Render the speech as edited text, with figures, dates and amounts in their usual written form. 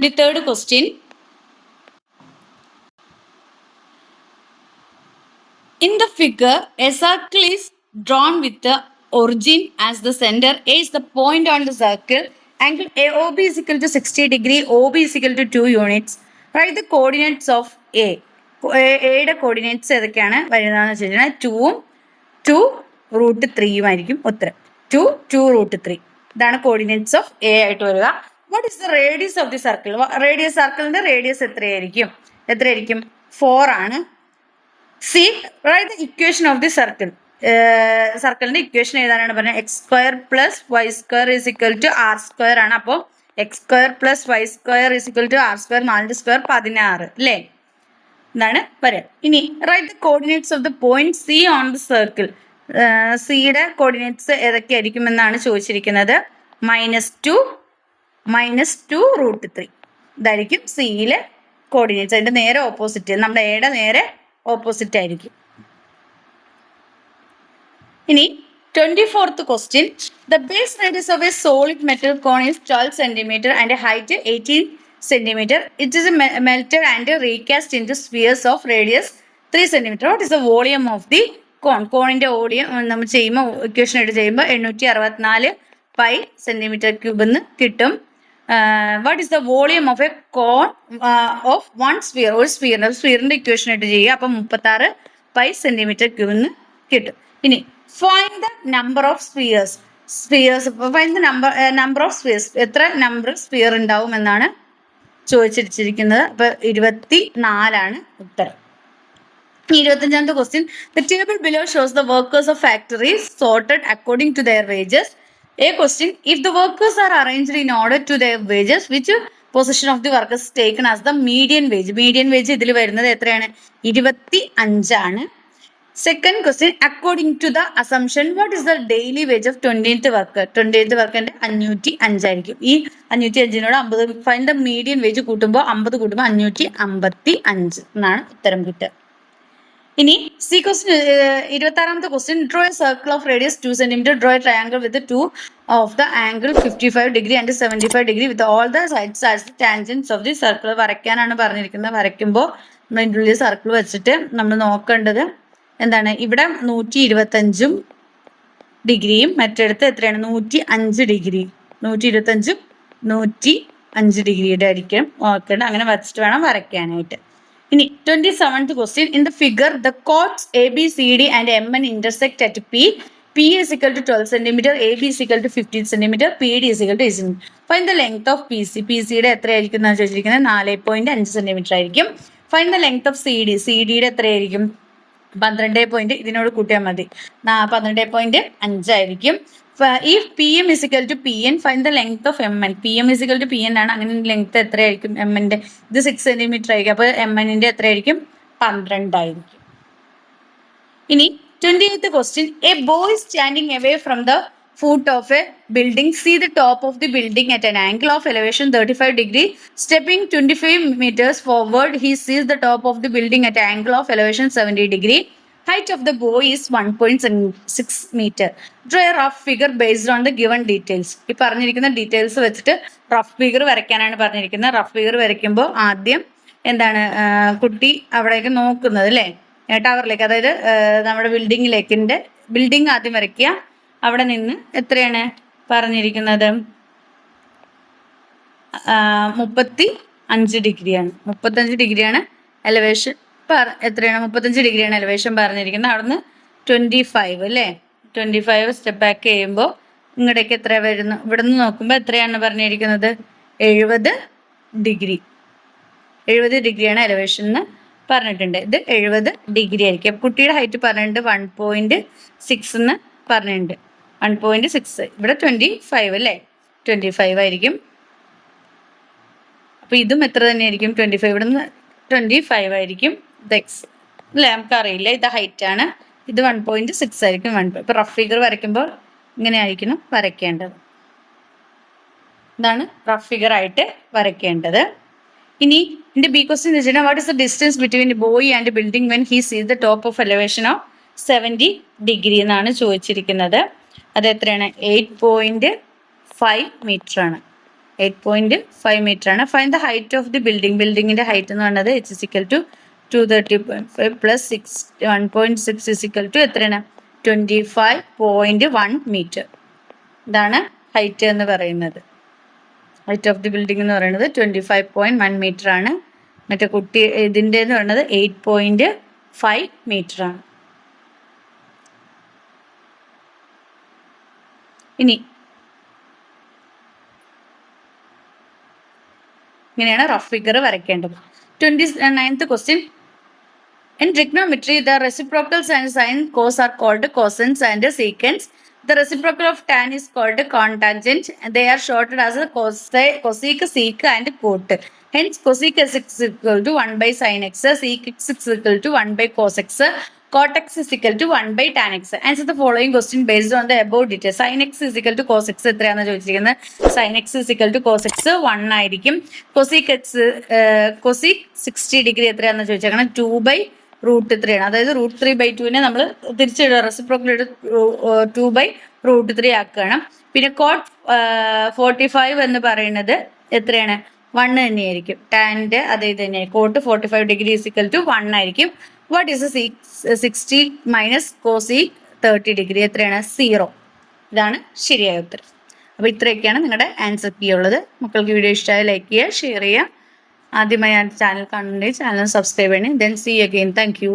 23rd question. In the figure, a circle is drawn with the origin as the center. A is the point on the circle. Angle AOB is equal to 60 degree. OB is equal to 2 units. Write the coordinates of A. Aയുടെ coordinates ഏതൊക്കെയാണ് വരുന്നതെന്ന് വെച്ച് കഴിഞ്ഞാൽ 2ഉം 2√3 ആയിരിക്കും ഉത്തരം. 2√3 ഇതാണ് coordinates of A ആയിട്ട് വരിക. What is the radius of the circle? Radius സർക്കിളിന്റെ റേഡിയസ് എത്രയായിരിക്കും? 4 ആണ്. C write the equation of the circle. സർക്കിളിന്റെ ഇക്വേഷൻ എഴുതാനാണ് പറഞ്ഞത്. x² + y² = r² ആണ്. അപ്പോൾ x² + y² = r². 4² 16 അല്ലേ? എന്നാണ് പറയാം. ഇനി write the coordinates of the point C on the circle. സിയുടെ കോർഡിനേറ്റ്സ് ഏതൊക്കെയായിരിക്കും എന്നാണ് ചോദിച്ചിരിക്കുന്നത്. -2 -2√3 ഇതായിരിക്കും സിയിലെ കോർഡിനേറ്റ്സ്. അതിന്റെ നേരെ ഓപ്പോസിറ്റ്, നമ്മുടെ എയുടെ നേരെ ഓപ്പോസിറ്റ് ആയിരിക്കും. ഇനി 24th question. The base radius of a solid metal cone is 12 cm and height 18 cm. It is melted and recast into spheres of radius 3 cm. What is the volume of the cone? കോണിന്റെ volume നമ്മൾ ചെയ്യുമ്പോൾ equation ആയിട്ട് ചെയ്യുമ്പോൾ 864 pi cm³ എന്ന് കിട്ടും. What is the volume of a cone of 1 sphere? ഒരു സ്ഫിയറിന്റെ equation ആയിട്ട് ചെയ്യുക. അപ്പം 36 പൈ cm³ എന്ന് കിട്ടും. ഇനി find the number of spheres. Find the number of spheres. എത്ര നമ്പർ സ്ഫിയർ ഉണ്ടാവും എന്നാണ് ചോദിച്ചിരിക്കുന്നത്. അപ്പൊ 24 ഉത്തരം. 25th question. The table below shows the workers of factories sorted according to their wages. A question. If the workers are arranged in order to their wages, which position of the workers is taken as the median wage? Median wage ഇതിൽ വരുന്നത് എത്രയാണ്? 25 ആണ്. Second question. According to the assumption, what is the daily wage of 20th worker? 20th വർക്കറിന്റെ 505 ആയിരിക്കും. ഈ 505നോട് 50 find the median wage കൂട്ടുമ്പോൾ 50 കൂട്ടുമ്പോൾ 555 എന്നാണ് ഉത്തരം കിട്ടുക. ഇനി C question 26th question. Draw a circle of radius 2 cm. Draw a triangle with the two of the angle 55 degree and 75 degree with all the sides as the tangents of the circle. വരയ്ക്കാനാണ് പറഞ്ഞിരിക്കുന്നത്. വരയ്ക്കുമ്പോൾ അതിൻ്റെ ഉള്ളിൽ circle വെച്ചിട്ട് നമ്മൾ നോക്കേണ്ടത് എന്താണ്? ഇവിടെ 125 ഡിഗ്രിയും മറ്റെടുത്ത് എത്രയാണ്? 105 ഡിഗ്രി. 125 105 ഡിഗ്രിയുടെ ആയിരിക്കും നോക്കേണ്ടത്. അങ്ങനെ വെച്ചിട്ട് വേണം വരയ്ക്കാനായിട്ട്. ഇനി 27th question. In the figure, the chords ABCD and MN intersect at P. P is equal to 12 cm, AB is equal to 15 cm, PD is equal to 8 cm. Find the length of PC. PCയുടെ എത്രയായിരിക്കും എന്നാണ് ചോദിച്ചിരിക്കുന്നത്. 4.5 cm ആയിരിക്കും. Find the length of CD. CDയുടെ എത്രയായിരിക്കും? 12. ഇതിനോട് കൂട്ടിയാൽ മതി. 12.5 ആയിരിക്കും. If PM is equal to PN, find the length of MN. PM is equal to PN ആണ്. അങ്ങനെ ലെങ്ത് എത്രയായിരിക്കും MNന്റെ? ഇത് 6 cm ആയിരിക്കും. അപ്പോൾ MNന്റെ എത്രയായിരിക്കും? 12 ആയിരിക്കും. ഇനി 28th question. A boy standing away from the foot of a building. See the top of the building at an angle of elevation 35 degree. Stepping 25 meters forward, he sees the top of the building at an angle of elevation 70 degree. Height of the boy is 1.6 meter. Draw a rough figure based on the given details. ഈ പറഞ്ഞിരിക്കുന്ന details വെച്ചിട്ട് rough figure വരയ്ക്കാനാണ് പറഞ്ഞിരിക്കുന്നത്. Rough figure വരയ്ക്കുമ്പോൾ ആദ്യം എന്താണ് കുട്ടി അവിടേക്ക് നോക്കുന്നത് അല്ലേ? ടവറിലേക്ക്, അതായത് നമ്മുടെ ബിൽഡിംഗ് ആദ്യം വരയ്ക്കുക. അവിടെ നിന്ന് എത്രയാണ് പറഞ്ഞിരിക്കുന്നത്? 35 ഡിഗ്രിയാണ്. 35 ഡിഗ്രിയാണ് എലവേഷൻ. എത്രയാണ്? 35 ഡിഗ്രിയാണ് എലവേഷൻ പറഞ്ഞിരിക്കുന്നത്. അവിടുന്ന് 25 അല്ലേ? 25 സ്റ്റെപ്പ് ബാക്ക് ചെയ്യുമ്പോൾ ഇങ്ങോട്ടേക്ക് എത്ര വരുന്നു? ഇവിടെ നിന്ന് നോക്കുമ്പോൾ എത്രയാണ് പറഞ്ഞിരിക്കുന്നത്? 70 ഡിഗ്രി. 70 ഡിഗ്രിയാണ് എലവേഷൻ എന്ന് പറഞ്ഞിട്ടുണ്ട്. ഇത് 70 ഡിഗ്രി ആയിരിക്കും. കുട്ടിയുടെ ഹൈറ്റ് പറഞ്ഞിട്ടുണ്ട് 1.6 എന്ന് പറഞ്ഞിട്ടുണ്ട്. 1.6. ഇവിടെ 25 അല്ലേ? 25 ആയിരിക്കും. അപ്പോൾ ഇതും എത്ര തന്നെയായിരിക്കും? 25. ഇവിടെ നിന്ന് 25 ആയിരിക്കും. ഇത് എക്സ് അല്ലേ? നമുക്കറിയില്ല. ഇത് ഹൈറ്റ് ആണ്. ഇത് 1.6 ആയിരിക്കും. ഇപ്പോൾ റഫ് ഫിഗർ വരയ്ക്കുമ്പോൾ ഇങ്ങനെ ആയിരിക്കണം വരയ്ക്കേണ്ടത്. ഇതാണ് റഫ് ഫിഗർ ആയിട്ട് വരയ്ക്കേണ്ടത്. ഇനി ഇതിന്റെ ബി ക്വസ്റ്റ്യൻ വെച്ചിട്ടുണ്ടെങ്കിൽ what is the distance between boy and building when he സീസ് the top of elevation of 70 degree എന്നാണ് ചോദിച്ചിരിക്കുന്നത്. അത് എത്രയാണ്? 8.5 മീറ്റർ ആണ്. 8.5 മീറ്റർ ആണ്. Fine the height of the building. ബിൽഡിങ്ങിന്റെ ഹൈറ്റ് എന്ന് പറയുന്നത് h is equal to 230.5 plus 1.6 is equal to എത്രയാണ്? 25.1 മീറ്റർ. ഇതാണ് ഹൈറ്റ് എന്ന് പറയുന്നത്. ഹൈറ്റ് ഓഫ് ദി ബിൽഡിംഗ് എന്ന് പറയുന്നത് 25.1 മീറ്റർ ആണ്. മറ്റേ കുട്ടി ഇതിൻ്റെ എന്ന് പറയുന്നത് 8.5 മീറ്റർ ആണ്. ഇനി ഇങ്ങനെയാണ് റഫ് ഫിഗർ വരയ്ക്കേണ്ടത്. 29th question. In trigonometry, the reciprocals and sin cos are called cosines and secants. The reciprocal of tan is called cotangent. They are shortened as cosec, sec, and cot. Hence, cosec is equal to 1 by sin x, sec x is equal to 1 by cos x, cot x is equal to 1 by tan x. Answer the following question based on the above details. Sin x is equal to cos x എത്രയാണെന്ന് ചോദിച്ചിരിക്കുന്നത്. sin x is equal to cos x 1 ആയിരിക്കും. cosec x cosec 60 degree എത്രയാണെന്ന് ചോദിച്ചേക്കണം. 2/√3 ആണ്. അതായത് √3/2 നമ്മൾ തിരിച്ചിടുക. Reciprocal 2/√3 ആക്കുകയാണ്. പിന്നെ coat 45 എന്ന് പറയുന്നത് എത്രയാണ്? 1 തന്നെയായിരിക്കും. ടാൻ്റെ അതേ തന്നെ. കോട്ട് 45 ഡിഗ്രി ഇസിക്കൽ ടു 1 ആയിരിക്കും. What is 60 minus cos 30 degree എത്രയാണ്? 0. ഇതാണ് ശരിയായ ഉത്തരം. അപ്പോൾ ഇത്രയൊക്കെയാണ് നിങ്ങളുടെ ആൻസർ കീ ഉള്ളത്. മക്കൾക്ക് വീഡിയോ ഇഷ്ടമായി ലൈക്ക് ചെയ്യുക, ഷെയർ ചെയ്യുക. ആദ്യമായി ചാനൽ കാണുന്നുണ്ടെങ്കിൽ ചാനൽ സബ്സ്ക്രൈബ് ചെയ്യണേ. Then see again. Thank U.